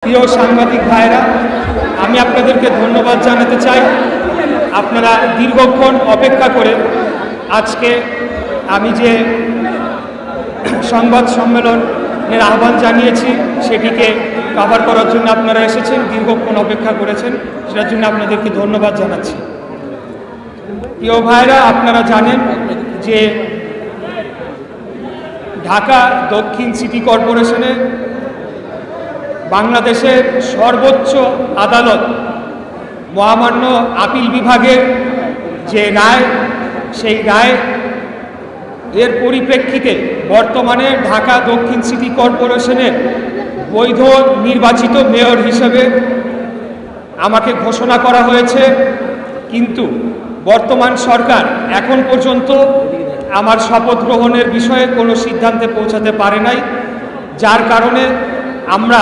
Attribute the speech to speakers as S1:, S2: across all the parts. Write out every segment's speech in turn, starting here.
S1: প্রিয় সাংবাদিক ভাইরা, আমি আপনাদেরকে ধন্যবাদ জানাতে চাই। আপনারা দীর্ঘক্ষণ অপেক্ষা করে আজকে আমি যে সংবাদ সম্মেলনের আহ্বান জানিয়েছি সেটিকে কভার করার জন্য আপনারা এসেছেন, দীর্ঘক্ষণ অপেক্ষা করেছেন, সেটার জন্য আপনাদেরকে ধন্যবাদ জানাচ্ছি। প্রিয় ভাইরা, আপনারা জানেন যে ঢাকা দক্ষিণ সিটি কর্পোরেশনে বাংলাদেশের সর্বোচ্চ আদালত মহামান্য আপিল বিভাগের যে রায়, সেই রায় এর পরিপ্রেক্ষিতে বর্তমানে ঢাকা দক্ষিণ সিটি কর্পোরেশনের বৈধ নির্বাচিত মেয়র হিসেবে আমাকে ঘোষণা করা হয়েছে। কিন্তু বর্তমান সরকার এখন পর্যন্ত আমার শপথ গ্রহণের বিষয়ে কোনো সিদ্ধান্তে পৌঁছাতে পারে নাই, যার কারণে আমরা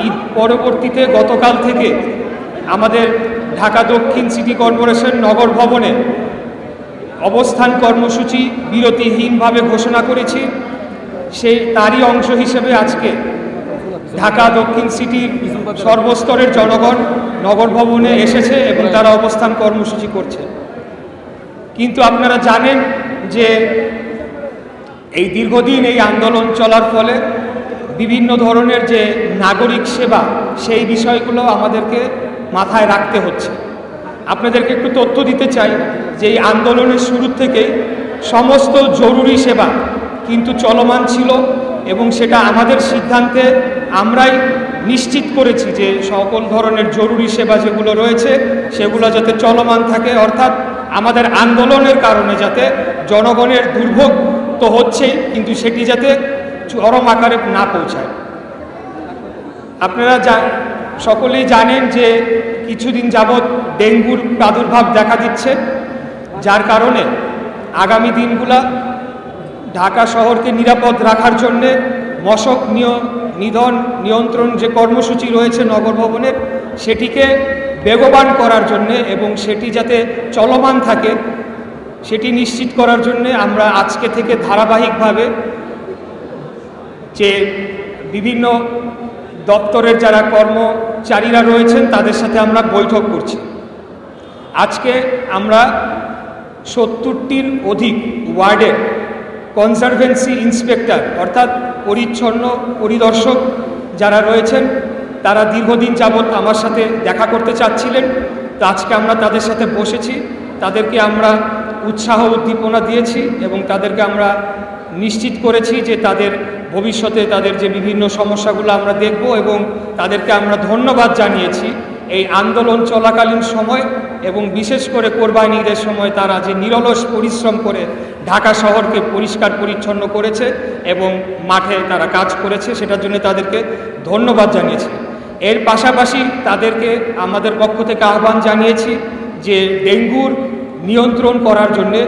S1: ঈদ পরবর্তীতে গতকাল থেকে আমাদের ঢাকা দক্ষিণ সিটি কর্পোরেশন নগর ভবনে অবস্থান কর্মসূচি বিরতিহীনভাবে ঘোষণা করেছি। তারই অংশ হিসেবে আজকে ঢাকা দক্ষিণ সিটির সর্বস্তরের জনগণ নগর ভবনে এসেছে এবং তারা অবস্থান কর্মসূচি করছে। কিন্তু আপনারা জানেন যে এই দীর্ঘদিন এই আন্দোলন চলার ফলে বিভিন্ন ধরনের যে নাগরিক সেবা, সেই বিষয়গুলো আমাদেরকে মাথায় রাখতে হচ্ছে। আপনাদেরকে একটু তথ্য দিতে চাই যে এই আন্দোলনের শুরু থেকেই সমস্ত জরুরি সেবা কিন্তু চলমান ছিল এবং সেটা আমাদের সিদ্ধান্তে আমরাই নিশ্চিত করেছি যে সকল ধরনের জরুরি সেবা যেগুলো রয়েছে সেগুলো যাতে চলমান থাকে, অর্থাৎ আমাদের আন্দোলনের কারণে যাতে জনগণের দুর্ভোগ তো হচ্ছেই, কিন্তু সেটি যাতে চরম আকারে না পৌঁছায়। আপনারা সকলেই জানেন যে কিছুদিন যাবৎ ডেঙ্গুর প্রাদুর্ভাব দেখা দিচ্ছে, যার কারণে আগামী দিনগুলা ঢাকা শহরকে নিরাপদ রাখার জন্যে মশক নিধন নিয়ন্ত্রণ যে কর্মসূচি রয়েছে নগর ভবনের, সেটিকে বেগবান করার জন্যে এবং সেটি যাতে চলমান থাকে সেটি নিশ্চিত করার জন্যে আমরা আজকে থেকে ধারাবাহিকভাবে যে বিভিন্ন দপ্তরের যারা কর্মচারীরা রয়েছেন তাদের সাথে আমরা বৈঠক করছি। আজকে আমরা 70টির অধিক ওয়ার্ডের কনজারভেন্সি ইন্সপেক্টর অর্থাৎ পরিচ্ছন্ন পরিদর্শক যারা রয়েছেন তারা দীর্ঘদিন যাবৎ আমার সাথে দেখা করতে চাচ্ছিলেন। তো আজকে আমরা তাদের সাথে বসেছি, তাদেরকে আমরা উৎসাহ উদ্দীপনা দিয়েছি এবং তাদেরকে আমরা নিশ্চিত করেছি যে তাদের ভবিষ্যতে তাদের যে বিভিন্ন সমস্যাগুলো আমরা দেখব এবং তাদেরকে আমরা ধন্যবাদ জানিয়েছি এই আন্দোলন চলাকালীন সময় এবং বিশেষ করে কোরবানি ঈদের সময় তারা যে নিরলস পরিশ্রম করে ঢাকা শহরকে পরিষ্কার পরিচ্ছন্ন করেছে এবং মাঠে তারা কাজ করেছে, সেটার জন্য তাদেরকে ধন্যবাদ জানিয়েছি। এর পাশাপাশি তাদেরকে আমাদের পক্ষ থেকে আহ্বান জানিয়েছি যে ডেঙ্গুর নিয়ন্ত্রণ করার জন্যে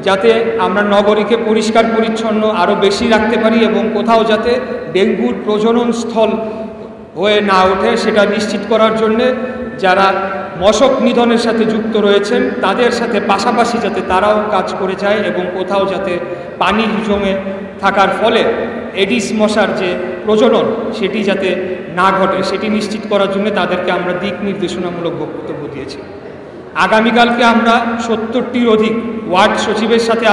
S1: যাতে আমরা নগরীকে পরিষ্কার পরিচ্ছন্ন আরও বেশি রাখতে পারি এবং কোথাও যাতে ডেঙ্গুর প্রজনন স্থল হয়ে না ওঠে সেটা নিশ্চিত করার জন্যে যারা মশক নিধনের সাথে যুক্ত রয়েছেন তাদের সাথে পাশাপাশি যাতে তারাও কাজ করে যায় এবং কোথাও যাতে পানি জমে থাকার ফলে এডিস মশার যে প্রজনন সেটি যাতে না ঘটে সেটি নিশ্চিত করার জন্য তাদেরকে আমরা দিক নির্দেশনামূলক বক্তব্য দিয়েছি। আগামীকালকে আমরা 70টির অধিক ওয়ার্ড সচিবের সাথে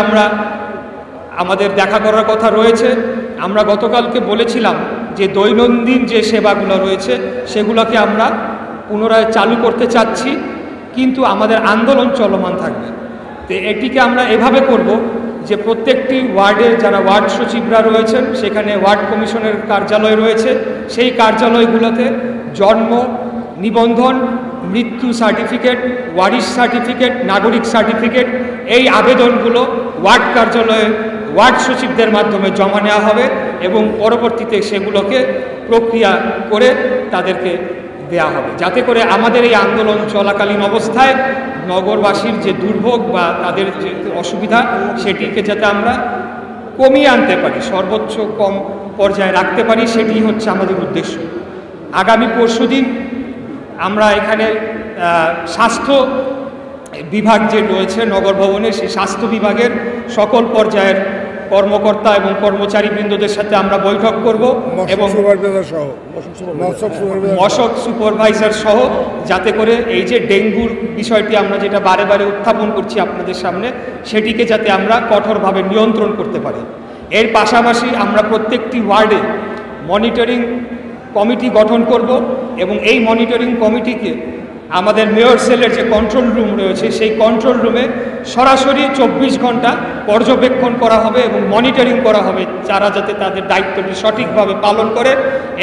S1: আমাদের দেখা করার কথা রয়েছে। আমরা গতকালকে বলেছিলাম যে দৈনন্দিন যে সেবাগুলো রয়েছে সেগুলোকে আমরা পুনরায় চালু করতে চাচ্ছি, কিন্তু আমাদের আন্দোলন চলমান থাকবে। তো এটিকে আমরা এভাবে করব যে প্রত্যেকটি ওয়ার্ডে যারা ওয়ার্ড সচিবরা রয়েছেন সেখানে ওয়ার্ড কমিশনের কার্যালয় রয়েছে, সেই কার্যালয়গুলোতে জন্ম নিবন্ধন, মৃত্যু সার্টিফিকেট, ওয়ারিশ সার্টিফিকেট, নাগরিক সার্টিফিকেট, এই আবেদনগুলো ওয়ার্ড কার্যালয়ে ওয়ার্ড সচিবদের মাধ্যমে জমা নেওয়া হবে এবং পরবর্তীতে সেগুলোকে প্রক্রিয়া করে তাদেরকে দেয়া হবে, যাতে করে আমাদের এই আন্দোলন চলাকালীন অবস্থায় নগরবাসীর যে দুর্ভোগ বা তাদের যে অসুবিধা সেটিকে যাতে আমরা কমিয়ে আনতে পারি, সর্বোচ্চ কম পর্যায়ে রাখতে পারি, সেটি হচ্ছে আমাদের উদ্দেশ্য। আগামী পরশুদিন আমরা এখানে স্বাস্থ্য বিভাগ যে রয়েছে নগর ভবনে, সেই স্বাস্থ্য বিভাগের সকল পর্যায়ের কর্মকর্তা এবং কর্মচারীবৃন্দদের সাথে আমরা বৈঠক করব এবং মশক সুপারভাইজার সহ, যাতে করে এই যে ডেঙ্গুর বিষয়টি আমরা যেটা বারে বারে উত্থাপন করছি আপনাদের সামনে, সেটিকে যাতে আমরা কঠোরভাবে নিয়ন্ত্রণ করতে পারি। এর পাশাপাশি আমরা প্রত্যেকটি ওয়ার্ডে মনিটরিং কমিটি গঠন করব এবং এই মনিটরিং কমিটিকে আমাদের মেয়র সেলের যে কন্ট্রোল রুম রয়েছে সেই কন্ট্রোল রুমে সরাসরি 24 ঘন্টা পর্যবেক্ষণ করা হবে এবং মনিটরিং করা হবে, যারা যাতে তাদের দায়িত্বটি সঠিকভাবে পালন করে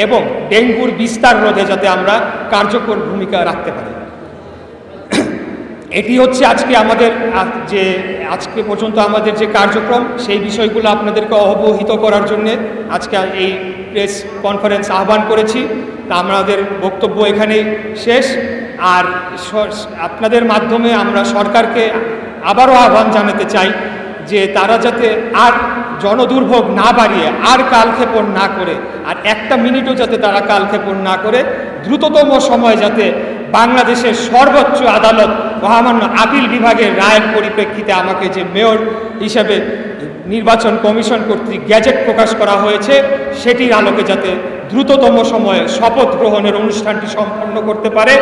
S1: এবং ডেঙ্গুর বিস্তার রোধে যাতে আমরা কার্যকর ভূমিকা রাখতে পারি। এটি হচ্ছে আজকে আমাদের আজকে পর্যন্ত আমাদের যে কার্যক্রম, সেই বিষয়গুলো আপনাদেরকে অবহিত করার জন্য আজকে এই প্রেস কনফারেন্স আহ্বান করেছি। তা আমাদের বক্তব্য এখানেই শেষ। আর আপনাদের মাধ্যমে আমরা সরকারকে আবারও আহ্বান জানাতে চাই যে তারা যাতে আর জনদুর্ভোগ না বাড়িয়ে আর কালক্ষেপণ না করে, আর একটা মিনিটও যাতে তারা কালক্ষেপণ না করে, দ্রুততম সময় যাতে বাংলাদেশের সর্বোচ্চ আদালত মহামান্য আপিল বিভাগের রায়ের পরিপ্রেক্ষিতে আমাকে যে মেয়র হিসেবে নির্বাচন কমিশন কর্তৃক গ্যাজেট প্রকাশ করা হয়েছে, সেটির আলোকে যাতে দ্রুততম সময়ে শপথ গ্রহণের অনুষ্ঠানটি সম্পন্ন করতে পারে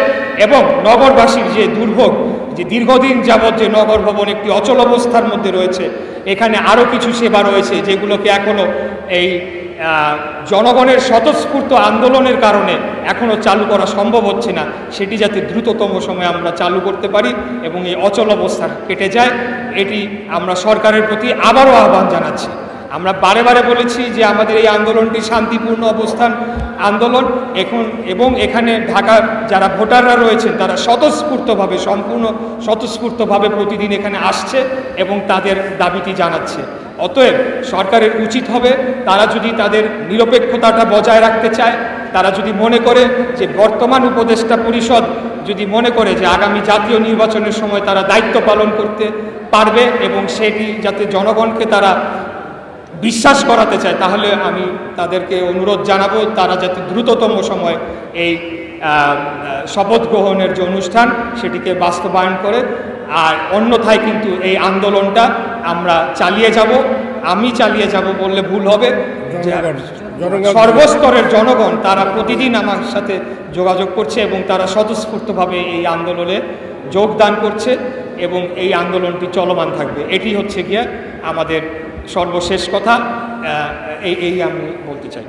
S1: এবং নগরবাসীর যে দুর্ভোগ, যে দীর্ঘদিন যাবৎ যে নগর ভবন একটি অচল অবস্থার মধ্যে রয়েছে, এখানে আরও কিছু সেবা রয়েছে যেগুলোকে এখনও এই জনগণের স্বতঃস্ফূর্ত আন্দোলনের কারণে এখনও চালু করা সম্ভব হচ্ছে না, সেটি যাতে দ্রুততম সময়ে আমরা চালু করতে পারি এবং এই অচল অবস্থা কেটে যায়, এটি আমরা সরকারের প্রতি আবারও আহ্বান জানাচ্ছি। আমরা বারে বারে বলেছি যে আমাদের এই আন্দোলনটি শান্তিপূর্ণ অবস্থান আন্দোলন এবং এখানে ঢাকার যারা ভোটাররা রয়েছেন তারা স্বতঃস্ফূর্তভাবে, সম্পূর্ণ স্বতঃস্ফূর্তভাবে প্রতিদিন এখানে আসছে এবং তাদের দাবিটি জানাচ্ছে। অতএব সরকারের উচিত হবে, তারা যদি তাদের নিরপেক্ষতাটা বজায় রাখতে চায়, তারা যদি মনে করে যে বর্তমান উপদেষ্টা পরিষদ যদি মনে করে যে আগামী জাতীয় নির্বাচনের সময় তারা দায়িত্ব পালন করতে পারবে এবং সেটি যাতে জনগণকে তারা বিশ্বাস করাতে চায়, তাহলে আমি তাদেরকে অনুরোধ জানাবো তারা যাতে দ্রুততম সময় এই শপথ গ্রহণের যে অনুষ্ঠান সেটিকে বাস্তবায়ন করে। আর অন্যথায় কিন্তু এই আন্দোলনটা আমরা চালিয়ে যাব, আমি চালিয়ে যাব বললে ভুল হবে। সর্বস্তরের জনগণ তারা প্রতিদিন আমার সাথে যোগাযোগ করছে এবং তারা স্বতঃস্ফূর্তভাবে এই আন্দোলনে যোগদান করছে এবং এই আন্দোলনটি চলমান থাকবে। এটি হচ্ছে গিয়ে আমাদের সর্বশেষ কথা, এই আমি বলতে চাই।